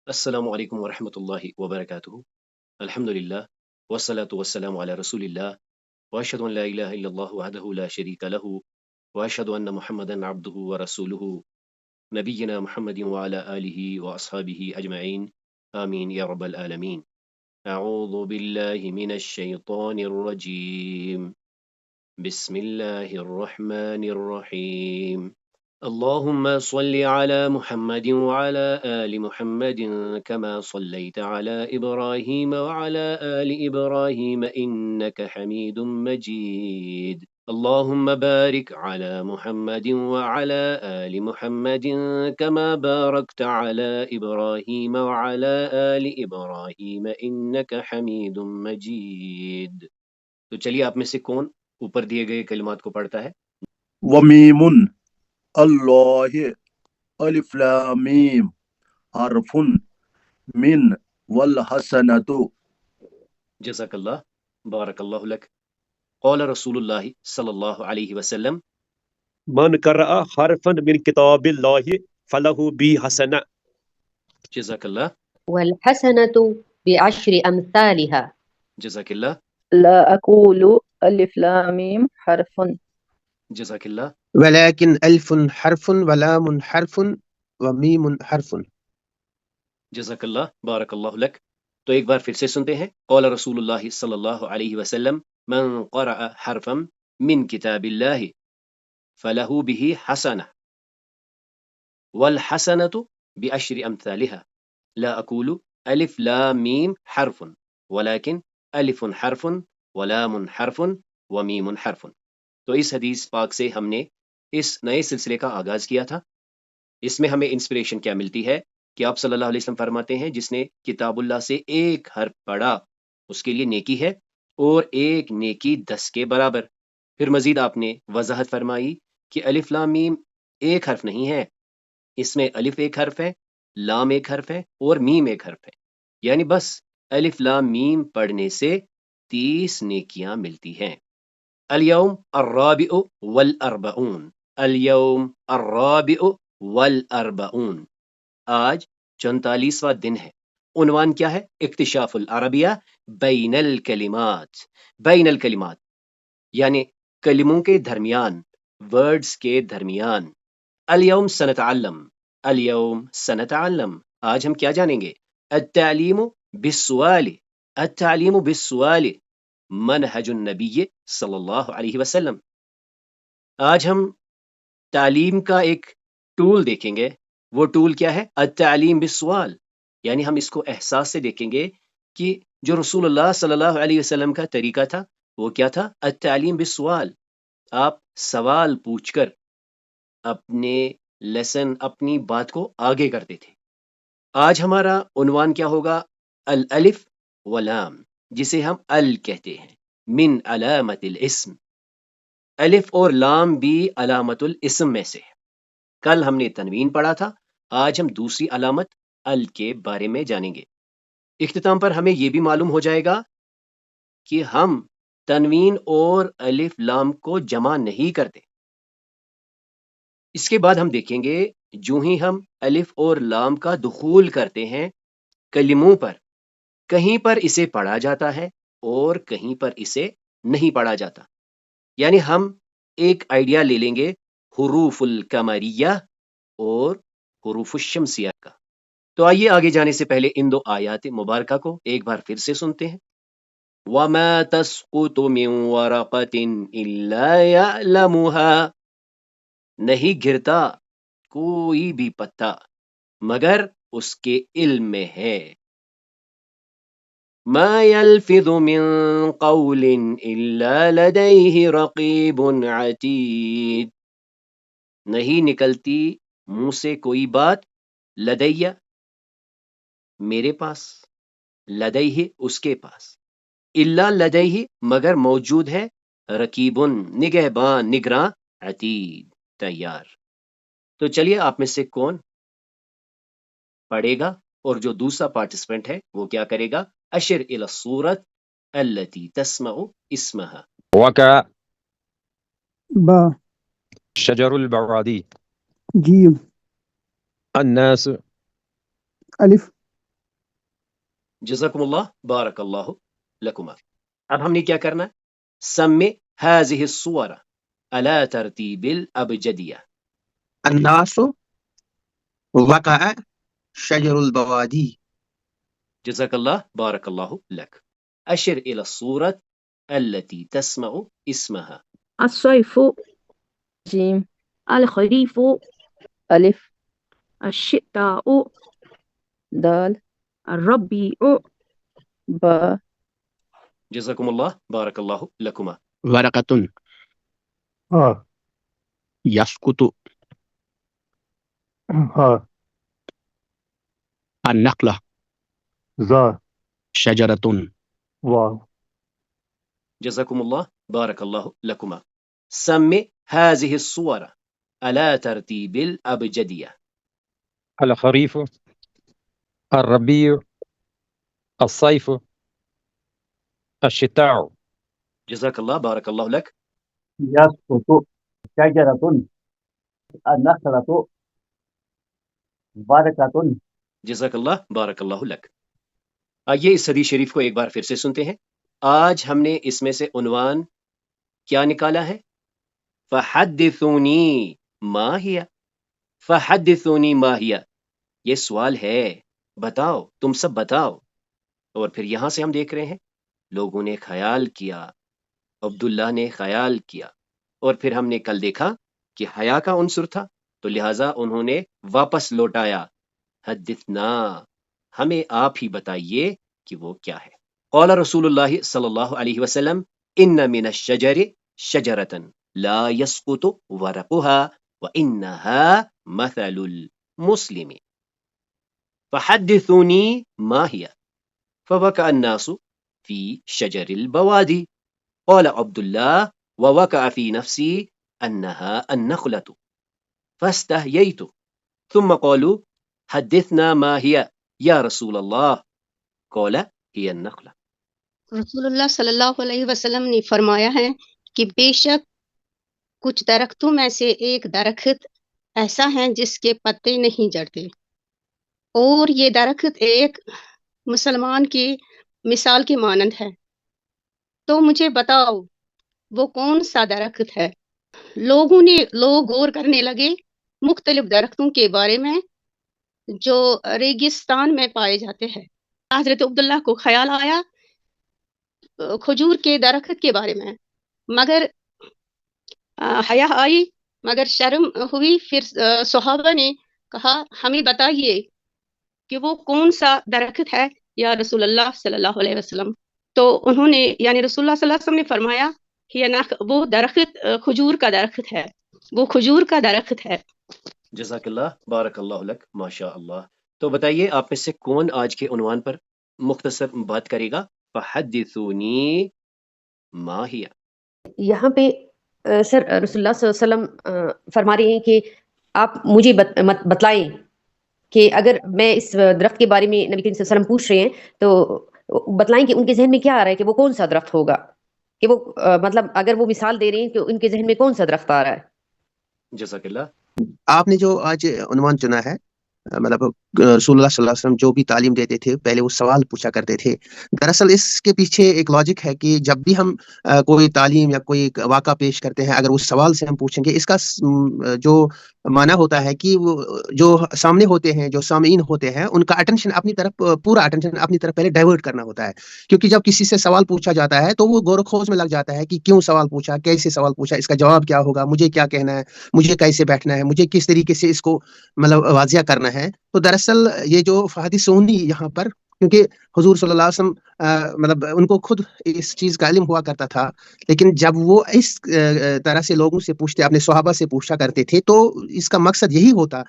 السلام علیکم ورحمۃ اللہ وبرکاتہ۔ الحمد للہ والصلاة والسلام علی رسول اللہ واشهد ان لا الہ الا اللہ وحدہ لا شریک لہ واشهد ان محمدا عبدہ ورسولہ نبینا محمد وعلی آلہ واصحابہ اجمعین آمین یا رب العالمین۔ اعوذ باللہ من الشیطان الرجیم، بسم اللہ الرحمن الرحیم۔ اللهم صل على محمد وعلى آل محمد كما صليت على إبراهيم وعلى آل إبراهيم إنك حميد مجيد اللهم بارك على محمد وعلى آل محمد كما باركت على إبراهيم وعلى آل إبراهيم إنك حميد مجيد۔ تو چلیے آپ میں سے کون اوپر دیے گئے کلمات کو پڑھتا ہے؟ ومیم اللہ الف لام میم حرف من والحسنۃ۔ جزاک اللہ، بارک اللہ لک۔ قال رسول اللہ صلی اللہ علیہ وسلم، من قرأ حرفا من کتاب اللہ فلہ بی حسنہ۔ جزاک اللہ، والحسنة بعشر أمثالها. جزاک اللہ، لا أقول ألف لام ميم حرف. جزاک اللہ، ولكن ألف حرف ولام حرف وميم حرف۔ جزاک اللہ، بارک اللہ لک۔ تو ایک بار پھر سے سنتے ہیں۔ قال رسول اللہ صلی اللہ علیہ وسلم، من قرأ حرفا من کتاب اللہ فلہ به حسنہ والحسنۃ بعشر امثالها لا اقول الف لام میم حرف ولكن الف حرف ولام حرف ومیم حرف۔ تو اس حدیث پاک سے ہم نے اس نئے سلسلے کا آغاز کیا تھا۔ اس میں ہمیں انسپریشن کیا ملتی ہے کہ آپ صلی اللہ علیہ وسلم فرماتے ہیں جس نے کتاب اللہ سے ایک حرف پڑھا اس کے لیے نیکی ہے اور ایک نیکی 10 کے برابر۔ پھر مزید آپ نے وضاحت فرمائی کہ الف لام میم ایک حرف نہیں ہے، اس میں الف ایک حرف ہے، لام ایک حرف ہے اور میم ایک حرف ہے، یعنی بس الف لام میم پڑھنے سے 30 نیکیاں ملتی ہیں۔ اليوم الرابع والاربعون، اليوم الرابع والاربعون، آج 44واں دن ہے۔ عنوان کیا ہے؟ اکتشاف العربیہ بین الکلمات، بین الکلمات یعنی کلموں کے درمیان، ورڈز کے درمیان۔ اليوم سنتعلم، اليوم سنتعلم، آج ہم کیا جانیں گے؟ التعلیم بالسؤال، التعلیم بالسؤال منہج النبی صلی اللہ علیہ وسلم۔ آج ہم تعلیم کا ایک ٹول دیکھیں گے۔ وہ ٹول کیا ہے؟ التعلیم بالسؤال، یعنی ہم اس کو احساس سے دیکھیں گے کہ جو رسول اللہ صلی اللہ علیہ وسلم کا طریقہ تھا وہ کیا تھا؟ التعلیم بالسؤال، آپ سوال پوچھ کر اپنے لیسن، اپنی بات کو آگے کرتے تھے۔ آج ہمارا عنوان کیا ہوگا؟ الالف ولام، جسے ہم ال کہتے ہیں، من علامت الاسم۔ الف اور لام بھی علامت الاسم میں سے ہے۔ کل ہم نے تنوین پڑھا تھا، آج ہم دوسری علامت ال کے بارے میں جانیں گے۔ اختتام پر ہمیں یہ بھی معلوم ہو جائے گا کہ ہم تنوین اور الف لام کو جمع نہیں کرتے۔ اس کے بعد ہم دیکھیں گے جو ہی ہم الف اور لام کا دخول کرتے ہیں کلموں پر، کہیں پر اسے پڑھا جاتا ہے اور کہیں پر اسے نہیں پڑھا جاتا۔ یعنی ہم ایک آئیڈیا لے لیں گے حروف القمریہ اور حروف الشمسیہ کا۔ تو آئیے آگے جانے سے پہلے ان دو آیات مبارکہ کو ایک بار پھر سے سنتے ہیں۔ وَمَا تَسْقُطُ مِن وَرَقَةٍ إِلَّا يَعْلَمُهَا، نہیں گرتا کوئی بھی پتا مگر اس کے علم میں ہے۔ مَا يَلْفِظُ مِن قَوْلٍ إِلَّا لَدَيْهِ رَقِيبٌ عَتِيدٌ، نہیں نکلتی منہ سے کوئی بات، لدیہ میرے پاس، لدیہ اس کے پاس، الا لدیہ مگر موجود ہے، رقیبن نگہبان، نگراں، عتید تیار۔ تو چلیے آپ میں سے کون پڑھے گا اور جو دوسرا پارٹیسپینٹ ہے وہ کیا کرے گا؟ اشر الی الصورۃ التي تسمع اسمها۔ وكا با شجر البوادي جيم الناس ألف جزاکم اللہ بارک اللہ لکما. اب ہم نے کیا کرنا ہے؟ سمِ هذه الصور على ترتیب الابجدیہ. الناس وقع شجر البوادی. جزاک اللہ بارک اللہ لک. اشر الى الصورة التي تسمع اسمها. الصيف، جيم الخريف، ألف الشتاء، دال الربيع، با جزاکم اللہ بارک اللہ لکما. ورقة ہاں يسقط ہاں النخلة زا شجرة واو جزاکم اللہ بارک اللہ لکما. سمِ هذه الصور على ترتیب الابجدیہ. الخريف، الربيع، الصيف، الشتاء. جزاک اللہ بارک اللہ لک. يسقط شجرة النخلة ورقة. جزاک اللہ بارک اللہ لک. آئیے اس حدیث شریف کو ایک بار پھر سے سنتے ہیں. آج ہم نے اس میں سے عنوان کیا نکالا ہے؟ فحدثونی ما ہی. فحدثونی ما ہی، یہ سوال ہے، بتاؤ، تم سب بتاؤ. اور پھر یہاں سے ہم دیکھ رہے ہیں لوگوں نے خیال کیا، عبداللہ نے خیال کیا، اور پھر ہم نے کل دیکھا کہ حیا کا عنصر تھا، تو لہٰذا انہوں نے واپس لوٹایا حدثنا، ہمیں آپ ہی بتائیے کہ وہ کیا ہے. قال رسول اللہ صلی اللہ علیہ وسلم ان من الشجر شجرة لا يسقط ورقها وانها مثل المسلم فحدثوني ما هي. فوقع الناس في شجر البوادي. قال عبد الله ووقع في نفسي انها النخلة فاستحييت. ثم قالوا حدثنا ما هي یا رسول اللہ. قال هي النخلة. رسول اللہ صلی اللہ علیہ وسلم نے فرمایا ہے کہ بے شک کچھ درختوں میں سے ایک درخت ایسا ہے جس کے پتے نہیں جڑتے، اور یہ درخت ایک مسلمان کی مثال کے مانند ہے. تو مجھے بتاؤ وہ کون سا درخت ہے؟ لوگ غور کرنے لگے مختلف درختوں کے بارے میں جو ریگستان میں پائے جاتے ہیں. حضرت عبداللہ کو خیال آیا کھجور کے درخت کے بارے میں، مگر حیا آئی، مگر شرم ہوئی. پھر صحابہ نے کہا ہمیں بتائیے کہ وہ کون سا درخت ہے یا رسول اللہ صلی اللہ علیہ وسلم. تو انہوں نے یعنی رسول اللہ صلی اللہ علیہ وسلم نے فرمایا کہ وہ درخت کھجور کا درخت ہے، وہ کھجور کا درخت ہے. جزاک اللہ بارک اللہ لک. ماشاء اللہ. تو بتائیے آپ میں سے کون آج کے عنوان پر مختصر بات کرے گا؟ فحدثونی ما ہی. یہاں پہ سر رسول اللہ صلی اللہ علیہ وسلم فرما رہے ہیں کہ آپ مجھے بتلائیں کہ اگر میں اس درخت کے بارے میں نبی کریم صلی اللہ علیہ وسلم پوچھ رہے ہیں تو بتلائیں کہ ان کے ذہن میں کیا آ رہا ہے کہ وہ کون سا درخت ہوگا، کہ وہ مطلب اگر وہ مثال دے رہے ہیں کہ ان کے ذہن میں کون سا درخت آ رہا ہے. جزاک اللہ. آپ نے جو آج عنوان چنا ہے، مطلب رسول اللہ صلی اللہ علیہ وسلم جو بھی تعلیم دیتے تھے پہلے وہ سوال پوچھا کرتے تھے. دراصل اس کے پیچھے ایک لاجک ہے کہ جب بھی ہم کوئی تعلیم یا کوئی واقعہ پیش کرتے ہیں، اگر اس سوال سے ہم پوچھیں گے، اس کا جو معنی ہوتا ہے کہ وہ جو سامنے ہوتے ہیں، جو سامعین ہوتے ہیں، ان کا اٹینشن اپنی طرف، پورا اٹینشن اپنی طرف پہلے ڈائیورٹ کرنا ہوتا ہے. کیونکہ جب کسی سے سوال پوچھا جاتا ہے تو وہ غور و خوض میں لگ جاتا ہے کہ کیوں سوال پوچھا، کیسے سوال پوچھا، اس کا جواب کیا ہوگا، مجھے کیا کہنا ہے، مجھے کیسے بیٹھنا ہے، مجھے کس طریقے سے اس کو مطلب واضح کرنا ہے. تو دراصل یہ جو فحدثونی یہاں پر، کیونکہ حضور صلی اللہ علیہ وسلم مطلب ان کو خود اس چیز کا علم ہوا کرتا تھا، لیکن جب وہ اس طرح سے لوگوں سے پوچھتے، اپنے صحابہ سے پوچھا کرتے تھے، تو اس کا مقصد یہی ہوتا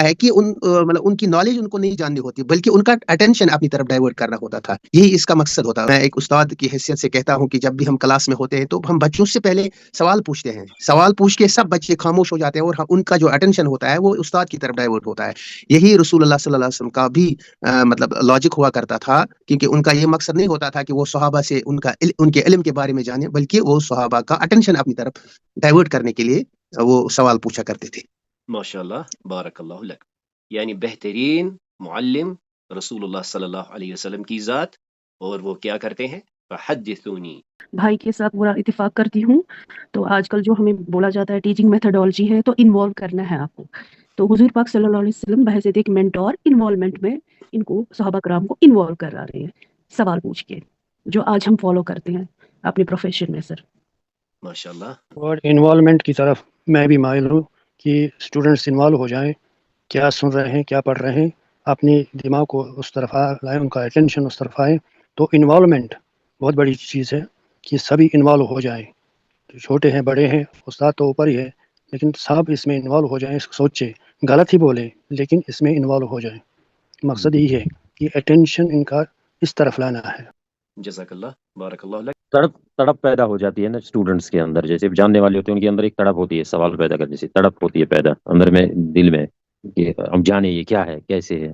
ہے کہ مطلب ان کی نالج ان کو نہیں جاننی ہوتی، بلکہ ان کا اٹینشن اپنی طرف ڈائیورٹ کرنا ہوتا تھا. یہی اس کا مقصد ہوتا ہے. میں ایک استاد کی حیثیت سے کہتا ہوں کہ جب بھی ہم کلاس میں ہوتے ہیں تو ہم بچوں سے پہلے سوال پوچھتے ہیں، سوال پوچھ کے سب بچے خاموش ہو جاتے ہیں اور ان کا جو اٹینشن ہوتا ہے وہ استاد کی طرف ڈائیورٹ ہوتا ہے. یہی رسول اللہ صلی اللہ علیہ وسلم کا بھی مطلب لاجک ہوا کرتا تھا، کیونکہ ان کا یہ مقصد نہیں ہوتا تھا کہ وہ صحابہ سے ان کے علم کے بارے میں جانیں، بلکہ وہ صحابہ کا اٹینشن اپنی طرف ڈائیورٹ کرنے کے لیے وہ سوال پوچھا کرتے تھے. ماشاء اللہ بارک اللہ لک. یعنی بہترین معلم رسول اللہ صلی اللہ علیہ وسلم کی ذات، اور وہ کیا کرتے ہیں؟ فحدثونی. بھائی کے ساتھ پورا اتفاق کرتی ہوں. تو آج کل جو ہمیں بولا جاتا ہے ٹیچنگ میتھڈالوجی ہے، تو انوالو کرنا ہے آپ کو. تو حضور پاک صلی اللہ علیہ وسلم بحیثیت ایک مینٹور انوالومنٹ میں ان کو صحابہ کرام کو انوالو کرا رہے ہیں سوال پوچھ کے، جو آج ہم فالو کرتے ہیں اپنے پروفیشن میں. سر ماشاء اللہ. اور انوالومنٹ کی طرف میں بھی مائل ہوں کہ اسٹوڈنٹس انوالو ہو جائیں، کیا سن رہے ہیں، کیا پڑھ رہے ہیں، اپنی دماغ کو اس طرف لائیں، ان کا اٹینشن اس طرف آئے. تو انوالومنٹ بہت بڑی چیز ہے کہ سبھی انوالو ہو جائیں، چھوٹے ہیں بڑے ہیں، استاد تو اوپر ہی ہے، لیکن سب اس میں انوالو ہو جائیں. سوچے غلط ہی بولیں لیکن اس میں انوالو ہو جائیں. مقصد یہی ہے کہ اٹینشن ان کا اس طرف لانا ہے. جزاک اللہ، بارک اللہ لک. تڑپ پیدا ہو جاتی ہے نا اسٹوڈنٹس کے اندر، جیسے جاننے والے ہوتے ہیں ان کے اندر ایک تڑپ ہوتی ہے سوال پیدا کرنے سے، تڑپ ہوتی ہے پیدا اندر میں، دل میں، کہ ہم جانے یہ کیا ہے، کیسے ہے.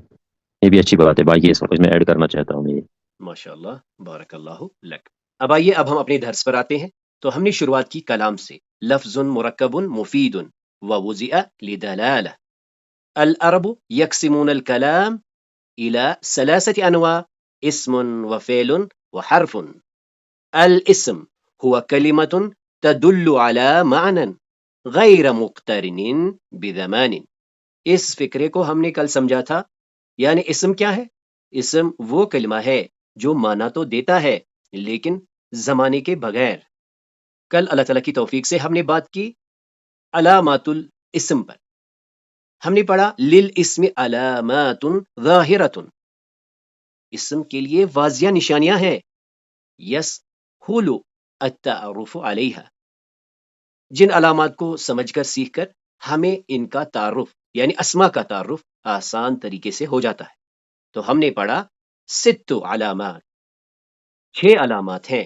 یہ بھی اچھی بات ہے باقی اس وقت میں ایڈ کرنا چاہتا ہوں یہ. ماشاء اللہ، بارک اللہ لک. اب آئیے، اب ہم اپنے درس پر آتے ہیں. تو ہم نے شروعات کی کلام سے، لفظ مرکب مفید ووضع لدلالہ. العرب يقسمون الكلام إلى 3 أنواع: اسم وفعل وحرف. الاسم هو كلمة تدل على معنى غير مقترن بزمان. اس فکرے کو ہم نے کل سمجھا تھا. یعنی اسم کیا ہے؟ اسم وہ کلمہ ہے جو معنی تو دیتا ہے لیکن زمانے کے بغیر. کل اللہ تعالیٰ کی توفیق سے ہم نے بات کی علامات الاسم پر. ہم نے پڑھا للاسم علامات ظاہرۃ، اسم کے لیے واضح نشانیاں ہیں. یسہل التعرف علیہا، جن علامات کو سمجھ کر سیکھ کر ہمیں ان کا تعارف یعنی اسما کا تعارف آسان طریقے سے ہو جاتا ہے. تو ہم نے پڑھا 6 علامات، 6 علامات ہیں.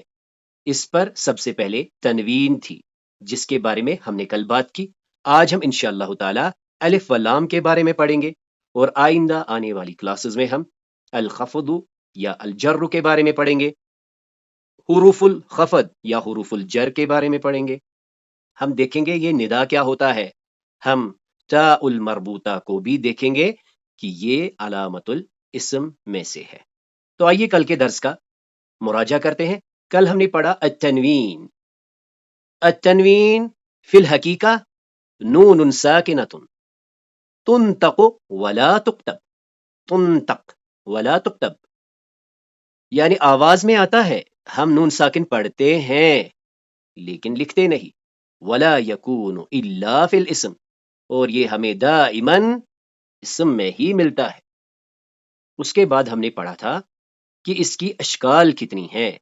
اس پر سب سے پہلے تنوین تھی جس کے بارے میں ہم نے کل بات کی. آج ہم انشاءاللہ تعالی الف و لام کے بارے میں پڑھیں گے، اور آئندہ آنے والی کلاسز میں ہم الخفض یا الجر کے بارے میں پڑھیں گے، حروف الخفض یا حروف الجر کے بارے میں پڑھیں گے. ہم دیکھیں گے یہ ندا کیا ہوتا ہے. ہم تا المربوطہ کو بھی دیکھیں گے کہ یہ علامت الاسم میں سے ہے. تو آئیے کل کے درس کا مراجعہ کرتے ہیں. کل ہم نے پڑھا التنوین. التنوین فی الحقیقہ نون ساکنۃ تنطق ولا تکتب. تنطق ولا تکتب یعنی آواز میں آتا ہے، ہم نون ساکن پڑھتے ہیں لیکن لکھتے نہیں. ولا یکون الا فی الاسم، اور یہ ہمیں دائماً اسم میں ہی ملتا ہے. اس کے بعد ہم نے پڑھا تھا کہ اس کی اشکال کتنی ہیں.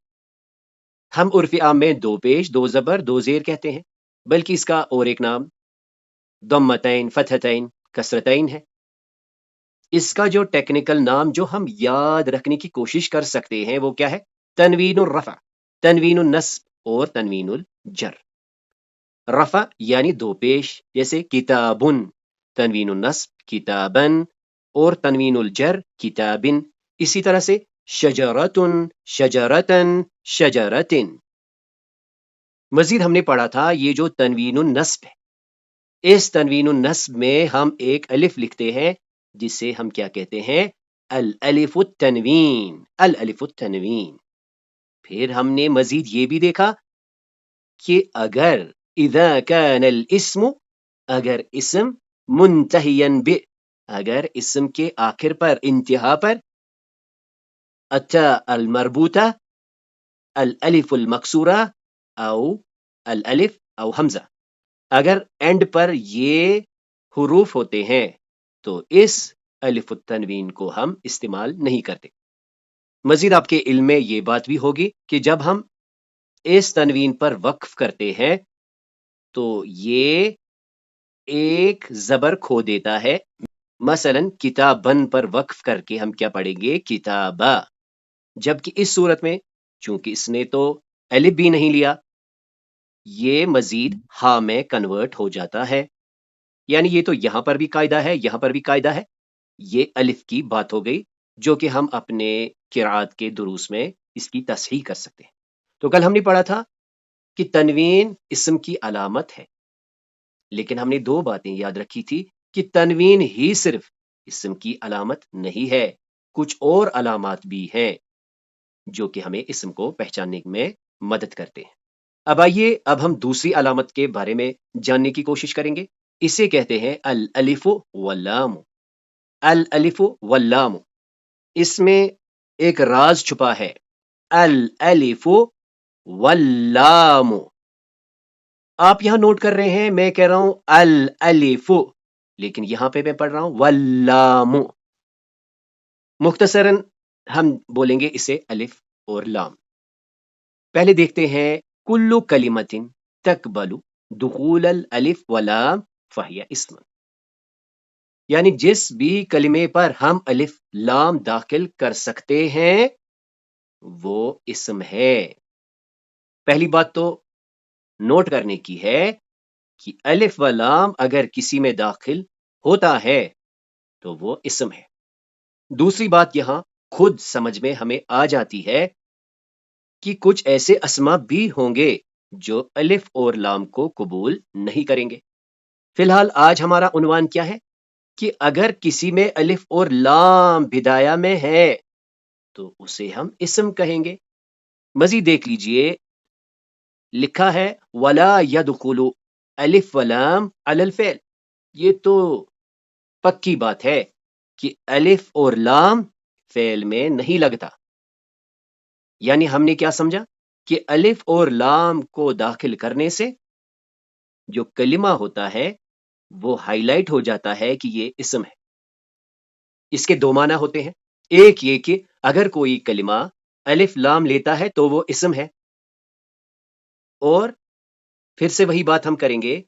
ہم عرف عام میں 2 پیش 2 زبر 2 زیر کہتے ہیں، بلکہ اس کا اور ایک نام ضمتین فتحتین کسرتین ہے. اس کا جو ٹیکنیکل نام جو ہم یاد رکھنے کی کوشش کر سکتے ہیں وہ کیا ہے؟ تنوین الرفع، تنوین النصب اور تنوین الجر. رفع یعنی 2 پیش جیسے کتابن، تنوین النصب کتابن، اور تنوین الجر کتابن. اسی طرح سے شجرتن شجرتن شجرتن. مزید ہم نے پڑھا تھا یہ جو تنوین النصب ہے، اس تنوین النصب میں ہم ایک الف لکھتے ہیں جسے ہم کیا کہتے ہیں؟ الالف التنوین. الالف التنوین. پھر ہم نے مزید یہ بھی دیکھا کہ اگر اذا کان الاسم، اگر اسم منتہین ب، اگر اسم کے آخر پر انتہا پر التاء المربوطہ، الالف المکسورہ او الالف او حمزہ، اگر اینڈ پر یہ حروف ہوتے ہیں تو اس الف التنوین کو ہم استعمال نہیں کرتے. مزید آپ کے علم میں یہ بات بھی ہوگی کہ جب ہم اس تنوین پر وقف کرتے ہیں تو یہ ایک زبر کھو دیتا ہے. مثلا کتابن پر وقف کر کے ہم کیا پڑھیں گے؟ کتابہ. جبکہ اس صورت میں چونکہ اس نے تو الف بھی نہیں لیا، یہ مزید ہاں میں کنورٹ ہو جاتا ہے. یعنی یہ تو یہاں پر بھی قاعدہ ہے، یہاں پر بھی قاعدہ ہے. یہ الف کی بات ہو گئی جو کہ ہم اپنے قرات کے دروس میں اس کی تصحیح کر سکتے ہیں. تو کل ہم نے پڑھا تھا کہ تنوین اسم کی علامت ہے، لیکن ہم نے 2 باتیں یاد رکھی تھی کہ تنوین ہی صرف اسم کی علامت نہیں ہے، کچھ اور علامات بھی ہیں جو کہ ہمیں اسم کو پہچاننے میں مدد کرتے ہیں۔ اب آئیے اب ہم دوسری علامت کے بارے میں جاننے کی کوشش کریں گے۔ اسے کہتے ہیں الالف واللام۔ الالف واللام، اس میں ایک راز چھپا ہے۔ الالف واللام، آپ یہاں نوٹ کر رہے ہیں میں کہہ رہا ہوں الالف، لیکن یہاں پہ میں پڑھ رہا ہوں واللام۔ مختصراً ہم بولیں گے اسے الف اور لام۔ پہلے دیکھتے ہیں کل کلمت تقبل دخول الالف واللام فہی اسم، یعنی جس بھی کلمے پر ہم الف لام داخل کر سکتے ہیں وہ اسم ہے۔ پہلی بات تو نوٹ کرنے کی ہے کہ الف و لام اگر کسی میں داخل ہوتا ہے تو وہ اسم ہے۔ دوسری بات یہاں خود سمجھ میں ہمیں آ جاتی ہے کہ کچھ ایسے اسما بھی ہوں گے جو الف اور لام کو قبول نہیں کریں گے۔ فی الحال آج ہمارا عنوان کیا ہے کہ اگر کسی میں الف اور لام بدایا میں ہے تو اسے ہم اسم کہیں گے۔ مزید دیکھ لیجئے، لکھا ہے وَلَا يَدْخُلُ الف ولام علی الفعل، یہ تو پکی بات ہے کہ الف اور لام فعل میں نہیں لگتا۔ یعنی ہم نے کیا سمجھا کہ الف اور لام کو داخل کرنے سے جو کلمہ ہوتا ہے وہ ہائی لائٹ ہو جاتا ہے کہ یہ اسم ہے۔ اس کے دو معنی ہوتے ہیں، ایک یہ کہ اگر کوئی کلمہ الف لام لیتا ہے تو وہ اسم ہے، اور پھر سے وہی بات ہم کریں گے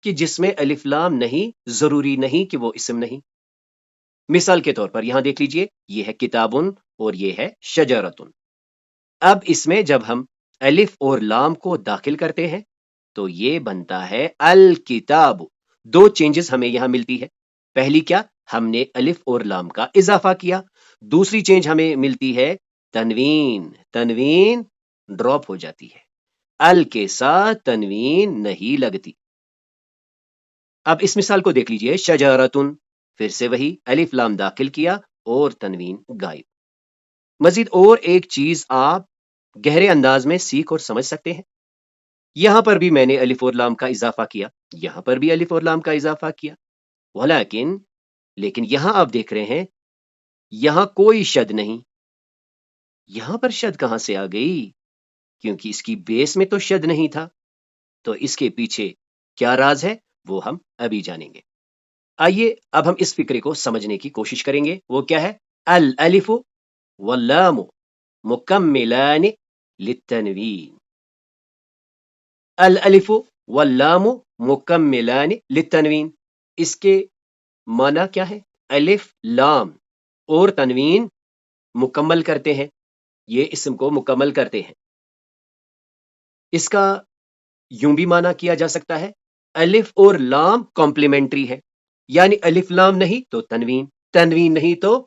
کہ جس میں الف لام نہیں ضروری نہیں کہ وہ اسم نہیں۔ مثال کے طور پر یہاں دیکھ لیجئے، یہ ہے کتابن اور یہ ہے شجرتن۔ اب اس میں جب ہم الف اور لام کو داخل کرتے ہیں تو یہ بنتا ہے الکتاب۔ دو چینجز ہمیں یہاں ملتی ہے۔ پہلی کیا، ہم نے الف اور لام کا اضافہ کیا۔ دوسری چینج ہمیں ملتی ہے تنوین، تنوین ڈراپ ہو جاتی ہے، ال کے ساتھ تنوین نہیں لگتی۔ اب اس مثال کو دیکھ لیجئے، شجرتن، پھر سے وہی الف لام داخل کیا اور تنوین غائب۔ مزید اور ایک چیز آپ گہرے انداز میں سیکھ اور سمجھ سکتے ہیں۔ یہاں پر بھی میں نے الف اور لام کا اضافہ کیا، یہاں پر بھی الف اور لام کا اضافہ کیا، لیکن یہاں آپ دیکھ رہے ہیں یہاں کوئی شد نہیں۔ یہاں پر شد کہاں سے آ گئی؟ کیونکہ اس کی بیس میں تو شد نہیں تھا۔ تو اس کے پیچھے کیا راز ہے وہ ہم ابھی جانیں گے۔ آئیے اب ہم اس فکرے کو سمجھنے کی کوشش کریں گے۔ وہ کیا ہے؟ الالف واللام مکملان للتنوین۔ الالف واللام مکملان للتنوین، اس کے معنی کیا ہے؟ الف لام اور تنوین مکمل کرتے ہیں، یہ اسم کو مکمل کرتے ہیں۔ اس کا یوں بھی معنی کیا جا سکتا ہے الف اور لام کمپلیمنٹری ہے، یعنی الف لام نہیں تو تنوین، تنوین نہیں تو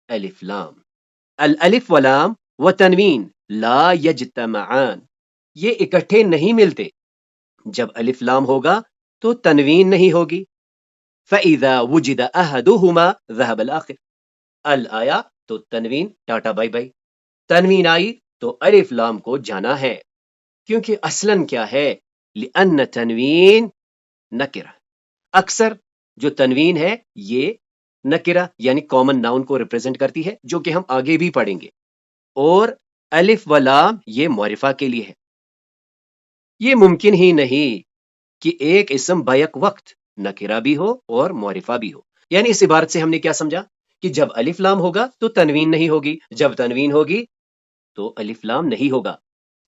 الف لام۔ الالف ولام و تنوین لا یجتمعان، یہ اکٹھے نہیں ملتے۔ جب الف لام ہوگا تو تنوین نہیں ہوگی۔ فَإِذَا وُجِدَ أَحَدُهُمَا ذَهَبَ الْآخِرُ، ال آیا تو تنوین ٹاٹا بائی بائی، تنوین آئی تو الف لام کو جانا ہے، کیونکہ اصلاً کیا ہے؟ لِأَنَّ تنوین نکرہ، اکثر جو تنوین ہے یہ نکرہ یعنی کامن ناؤن کو ریپرزینٹ کرتی ہے، جو کہ ہم آگے بھی پڑھیں گے، اور الف و لام یہ معرفہ کے لیے ہے۔ یہ ممکن ہی نہیں کہ ایک اسم بیک وقت نکرہ بھی ہو اور معرفہ بھی ہو۔ یعنی اس عبارت سے ہم نے کیا سمجھا کہ جب الف لام ہوگا تو تنوین نہیں ہوگی، جب تنوین ہوگی تو الف لام نہیں ہوگا۔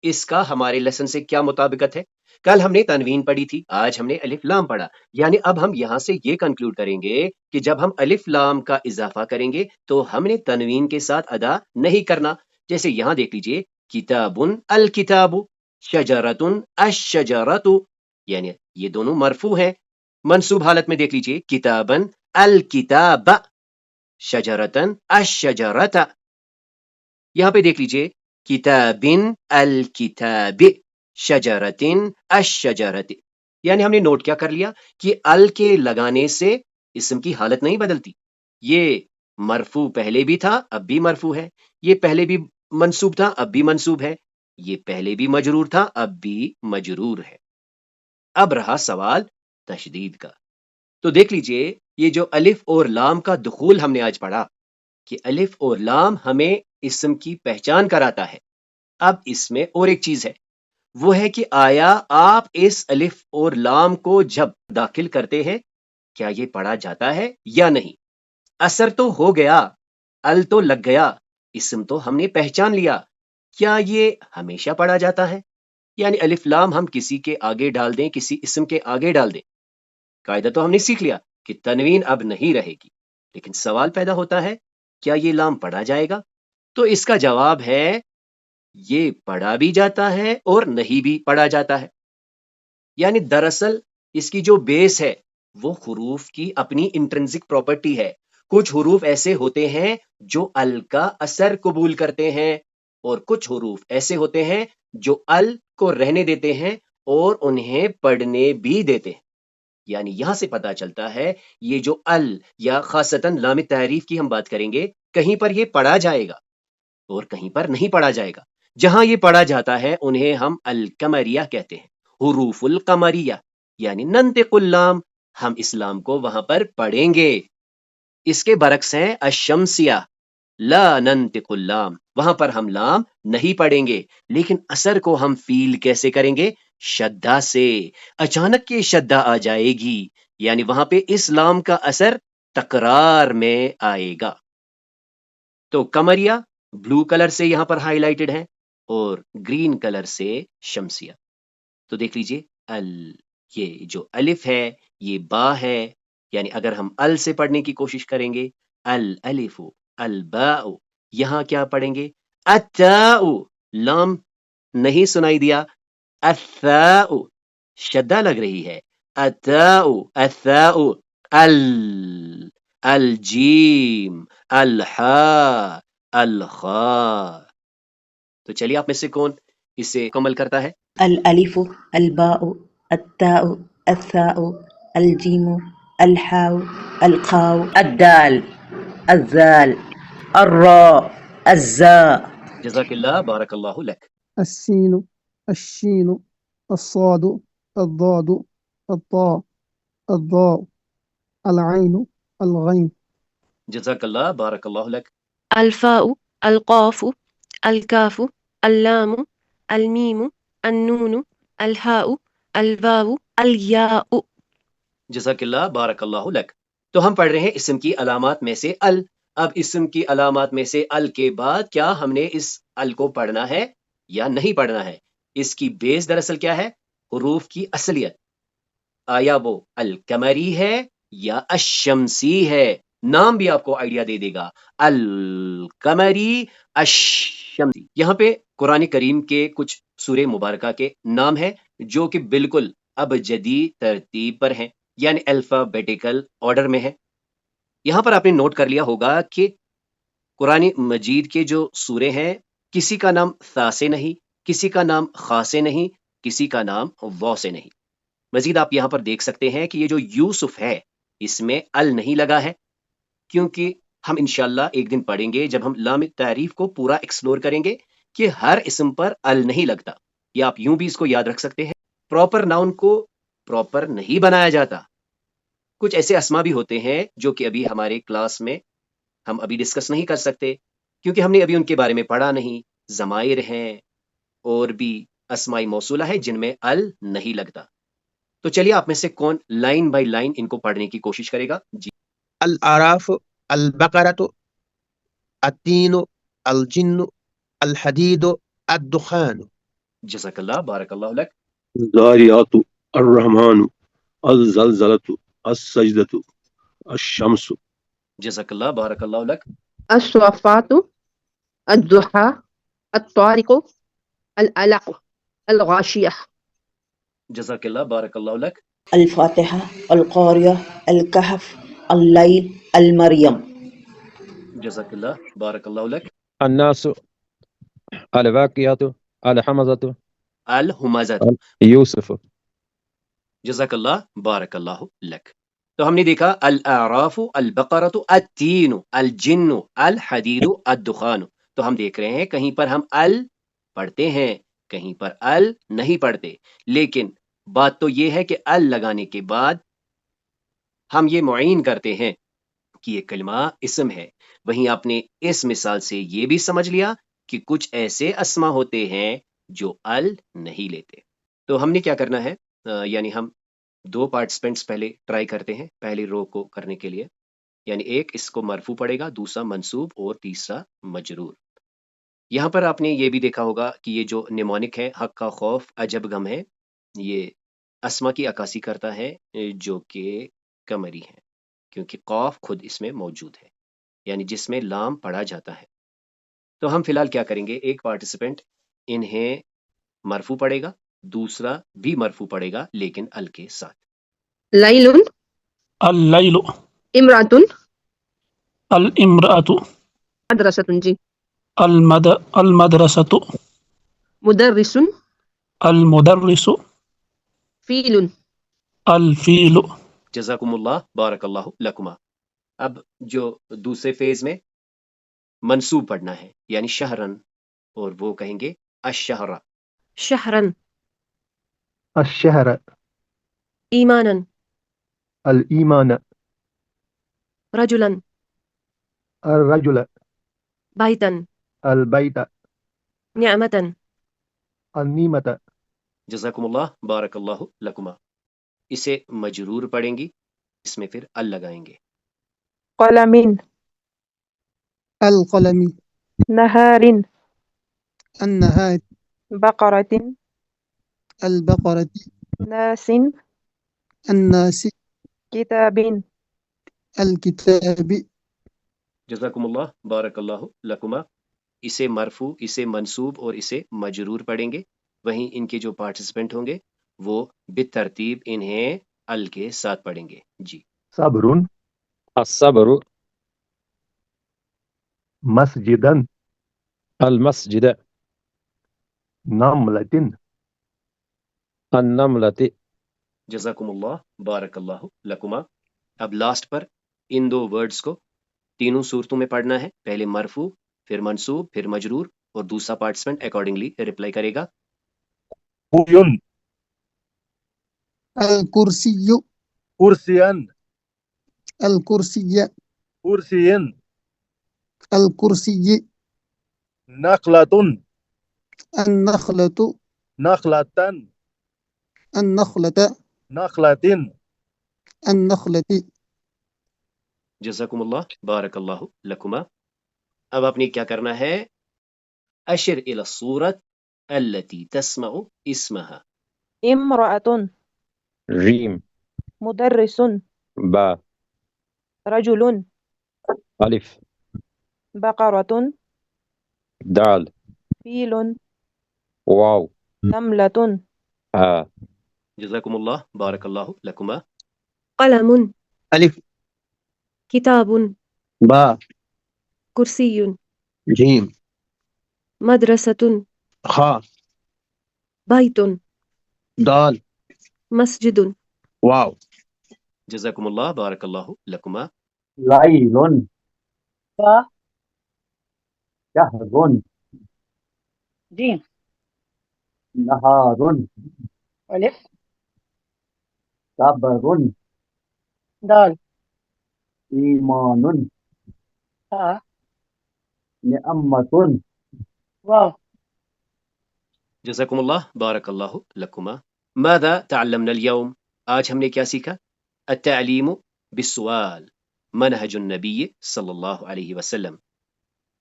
اس کا ہمارے لیسن سے کیا مطابقت ہے؟ کل ہم نے تنوین پڑھی تھی، آج ہم نے الف لام پڑھا، یعنی اب ہم یہاں سے یہ کنکلوڈ کریں گے کہ جب ہم الف لام کا اضافہ کریں گے تو ہم نے تنوین کے ساتھ ادا نہیں کرنا۔ جیسے یہاں دیکھ لیجئے، کتابن الکتاب، شجرتن الشجرت، یعنی یہ دونوں مرفوع ہیں۔ منصوب حالت میں دیکھ لیجئے، کتابن الکتاب، شجرتن الشجرت۔ یہاں پہ دیکھ لیجئے، کتابن الکتاب، شجرتن الشجرت، یعنی ہم نے نوٹ کیا کر لیا کہ ال کے لگانے سے اسم کی حالت نہیں بدلتی، یہ مرفوع پہلے بھی تھا اب بھی مرفوع ہے، یہ پہلے بھی منصوب تھا اب بھی منصوب ہے، یہ پہلے بھی مجرور تھا اب بھی مجرور ہے۔ اب رہا سوال تشدید کا، تو دیکھ لیجئے یہ جو الف اور لام کا دخول ہم نے آج پڑھا کہ الف اور لام ہمیں اسم کی پہچان کراتا ہے۔ اب اس میں اور ایک چیز ہے، وہ ہے کہ آیا آپ اس الف اور لام کو جب داخل کرتے ہیں کیا یہ پڑھا جاتا ہے یا نہیں؟ اثر تو ہو گیا، ال تو لگ گیا، اسم تو ہم نے پہچان لیا، کیا یہ ہمیشہ پڑھا جاتا ہے؟ یعنی الف لام ہم کسی کے آگے ڈال دیں، کسی اسم کے آگے ڈال دیں، قاعدہ تو ہم نے سیکھ لیا کہ تنوین اب نہیں رہے گی، لیکن سوال پیدا ہوتا ہے کیا یہ لام پڑھا جائے گا؟ تو اس کا جواب ہے یہ پڑھا بھی جاتا ہے اور نہیں بھی پڑھا جاتا ہے۔ یعنی دراصل اس کی جو بیس ہے وہ حروف کی اپنی انٹرنسک پراپرٹی ہے۔ کچھ حروف ایسے ہوتے ہیں جو ال کا اثر قبول کرتے ہیں اور کچھ حروف ایسے ہوتے ہیں جو ال کو رہنے دیتے ہیں اور انہیں پڑھنے بھی دیتے ہیں۔ یعنی یہاں سے پتا چلتا ہے یہ جو ال یا خاصتاً لام تعریف کی ہم بات کریں گے، کہیں پر یہ پڑھا جائے گا اور کہیں پر نہیں پڑھا جائے گا۔ جہاں یہ پڑھا جاتا ہے انہیں ہم القمریہ کہتے ہیں، حروف القمریہ، یعنی ننطق اللام، ہم اسلام کو وہاں پر پڑھیں گے۔ اس کے برعکس ہیں الشمسیہ، لا ننطق اللام، وہاں پر ہم لام نہیں پڑھیں گے، لیکن اثر کو ہم فیل کیسے کریں گے؟ شدہ سے۔ اچانک یہ شدہ آ جائے گی، یعنی وہاں پہ اس لام کا اثر تکرار میں آئے گا۔ تو قمریہ بلو کلر سے یہاں پر ہائی لائٹڈ ہے اور گرین کلر سے شمسیہ۔ تو دیکھ لیجئے یہ جو الف ہے یہ با ہے، یعنی اگر ہم ال سے پڑھنے کی کوشش کریں گے الالف الباء، یہاں کیا پڑھیں گے؟ التاء، لام نہیں سنائی دیا، الثاء شدہ لگ رہی ہے، التاء الثاء، الجیم الحاء الخاء۔ تو چلیے آپ میں سے کون اسے مکمل کرتا ہے؟ الالف الباء التاء الثاء الجيم الحاء الخاء الدال الذال الراء الزاء۔ جزاک اللہ، بارک اللہ لک۔ السين الشين الصاد الضاد الطاء الضاء العين الغين۔ جزاک اللہ، بارک اللہ لک۔ الفاء القاف الكاف اللام الميم النون الهاء الواو الياء۔ جزاک اللہ، بارک اللہ لک۔ تو ہم پڑھ رہے ہیں اسم کی علامات میں سے ال۔ اب اسم کی علامات میں سے ال کے بعد کیا ہم نے اس ال کو پڑھنا ہے یا نہیں پڑھنا ہے؟ اس کی بیس دراصل کیا ہے؟ حروف کی اصلیت، آیا وہ القمری ہے یا الشمسی ہے؟ نام بھی آپ کو آئیڈیا دے دے گا، القمری الشمسی۔ یہاں پہ قرآن کریم کے کچھ سورہ مبارکہ کے نام ہیں جو کہ بالکل اب جدید ترتیب پر ہیں، یعنی الفابیٹیکل آرڈر میں ہے۔ یہاں پر آپ نے نوٹ کر لیا ہوگا کہ قرآن مجید کے جو سورے ہیں کسی کا نام ثا سے نہیں، کسی کا نام خا سے نہیں، کسی کا نام واو سے نہیں۔ مزید آپ یہاں پر دیکھ سکتے ہیں کہ یہ جو یوسف ہے اس میں ال نہیں لگا ہے، کیونکہ ہم انشاءاللہ ایک دن پڑھیں گے جب ہم لام تعریف کو پورا ایکسپلور کریں گے کہ ہر اسم پر ال نہیں لگتا۔ یا آپ یوں بھی اس کو یاد رکھ سکتے ہیں، پراپر ناؤن کو پراپر نہیں بنایا جاتا۔ کچھ ایسے اسما بھی ہوتے ہیں جو کہ ابھی ہمارے کلاس میں ہم ابھی ڈسکس نہیں کر سکتے کیونکہ ہم نے ابھی ان کے بارے میں پڑھا نہیں۔ ضمائر ہیں اور بھی اسماء موصولہ ہے جن میں ال نہیں لگتا۔ تو چلیے آپ میں سے کون لائن بائی لائن ان کو پڑھنے کی کوشش کرے گا؟ جی۔ الاعراف البقرۃ التین الجن الحدید الدخان۔ جزاک اللہ، بارک اللہ لک۔ الزاریات الرحمن الزلزلۃ السجدۃ الشمس۔ جزاک اللہ، بارک اللہ لک۔ الصافات الضحى الطارق العلق الغاشية۔ جزاک اللہ، بارک اللہ لک۔ الفاتحة القارية الكهف الليل المريم۔ جزاک اللہ، بارک اللہ لک۔ الناس الواقعات الحمزۃ الہمزۃ۔ یوسف۔ جزاک اللہ، بارک اللہ لک۔ تو ہم نے دیکھا الاعراف، البقرۃ، التین، الجن، الحدید، الدخان. تو ہم دیکھ رہے ہیں کہیں پر ہم ال پڑھتے ہیں، کہیں پر ال نہیں پڑھتے، لیکن بات تو یہ ہے کہ ال لگانے کے بعد ہم یہ معین کرتے ہیں کہ یہ کلمہ اسم ہے. وہیں آپ نے اس مثال سے یہ بھی سمجھ لیا کہ کچھ ایسے اسما ہوتے ہیں جو ال نہیں لیتے. تو ہم نے کیا کرنا ہے، یعنی ہم 2 پارٹیسپینٹس پہلے ٹرائی کرتے ہیں پہلی رو کو کرنے کے لیے، یعنی ایک اس کو مرفوع پڑے گا، دوسرا منصوب اور تیسرا مجرور. یہاں پر آپ نے یہ بھی دیکھا ہوگا کہ یہ جو نیمونک ہے، حق کا خوف، عجب غم ہے، یہ اسما کی عکاسی کرتا ہے جو کہ قمری ہے، کیونکہ قاف خود اس میں موجود ہے، یعنی جس میں لام پڑھا جاتا ہے. تو ہم فی الحال کیا کریں گے، ایک پارٹیسپینٹ انہیں مرفوع پڑے گا، دوسرا بھی مرفوع پڑے گا لیکن ال کے ساتھ. لیل اللیل، امراتن الامرأة، مدرستن جی، المدرسة، مدرس، المدرس، فیل، الفیل. جزاکم اللہ، بارک اللہ لکما. اب جو دوسرے فیز میں منصوب پڑھنا ہے یعنی شہرن، اور وہ کہیں گے الشہر. شہرن، الشهر، ایمانن، الإيمان، رجلن، الرجل، بیتن، البيت، نعمتن. النعمة. جزاکم اللہ، بارک اللہ لکما. اسے مجرور پڑھیں گی، اس میں پھر ال لگائیں گے. قلم، القلم، نهار، النهار، بقرة، البقرة، ناس، الناس، كتاب، الكتاب. جزاکم اللہ، بارک اللہ لکما. اسے مرفوع، اسے منصوب اور اسے مجرور پڑھیں گے. وہیں ان کے جو پارٹیسپینٹ ہوں گے وہ بالترتیب انہیں ال کے ساتھ پڑھیں گے. جی. صبر، الصبر، مسجدا، المسجد، نملة، النملة. جزاکم اللہ، بارک اللہ لکما. اب لاسٹ پر ان 2 ورڈز کو تینوں صورتوں میں پڑھنا ہے، پہلے مرفوع، پھر منصوب، پھر مجرور، اور دوسرا پارٹیسپینٹ اکارڈنگلی رپلائی کرے گا. كرسي، الكرسي، كرسيا، الكرسي، كرسي، الكرسي، نخلة، النخلة، نخلة، النخلة، نخلة. النخلة. جزاکم اللہ، بارک اللہ لکما. اب آپ نے کیا کرنا ہے، اشر الی الصورت التي تسمع اسمها. امرأة، ریم، مدرس، با، رجل، الف، بقرة، دال، فيل، واو، نملة، ہا. جزاکم اللہ، بارک اللہ لکما. قلم، الف، کتاب، با، کرسی، جیم، مدرسة، خا، بیت، دال، مسجد. واو. جزاکم اللہ، بارک اللہ لکما. ليل، شهر، جيم، نهار، ألف، صبر، دال، إيمان، ها، نعمة. واو. جزاکم اللہ، بارک اللہ لکما. ماذا تعلمنا اليوم؟ آج ہم نے کیا سیکھا؟ التعلیم بالسؤال، منہج النبی صلی اللہ علیہ وسلم.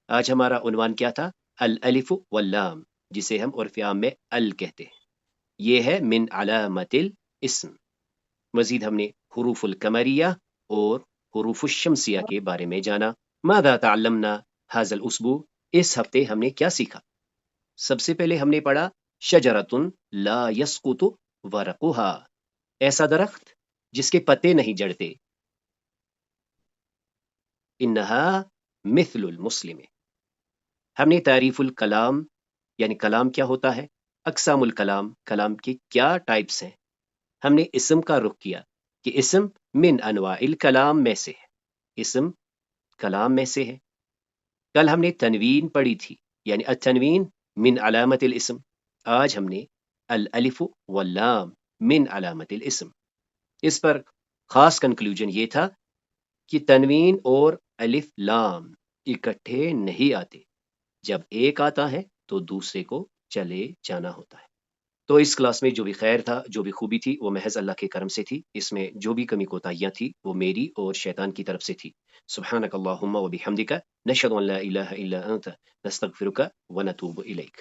آج ہمارا عنوان کیا تھا؟ الالف واللام، جسے ہم عرف عام میں ال کہتے ہیں. یہ ہے من علامت الاسم. مزید ہم نے حروف القمریہ اور حروف الشمسیہ کے بارے میں جانا. ماذا تعلمنا هذا الاسبوع؟ اس ہفتے ہم نے کیا سیکھا؟ سب سے پہلے ہم نے پڑھا شجرۃ لا یسقط ورقها، ایسا درخت جس کے پتے نہیں جڑتے. انہا مثل المسلم. ہم نے تعریف الکلام، یعنی کلام کیا ہوتا ہے، اقسام الکلام، کلام کی کیا ٹائپس ہیں. ہم نے اسم کا رخ کیا، کہ اسم من انواع الکلام میں سے ہے، اسم کلام میں سے ہے۔ کل ہم نے تنوین پڑھی تھی، یعنی التنوین من علامت الاسم۔ آج ہم نے الالف واللام من علامت الاسم۔ اس پر خاص کنکلوژن یہ تھا کہ تنوین اور الف لام اکٹھے نہیں آتے، جب ایک آتا ہے تو دوسرے کو چلے جانا ہوتا ہے۔ تو اس کلاس میں جو بھی خیر تھا، جو بھی خوبی تھی، وہ محض اللہ کے کرم سے تھی۔ اس میں جو بھی کمی کوتاہیاں تھی وہ میری اور شیطان کی طرف سے تھی۔ سبحانک اللہم و بحمدک، نشہد ان لا الہ الا انت، نستغفرک و نتوب الیک۔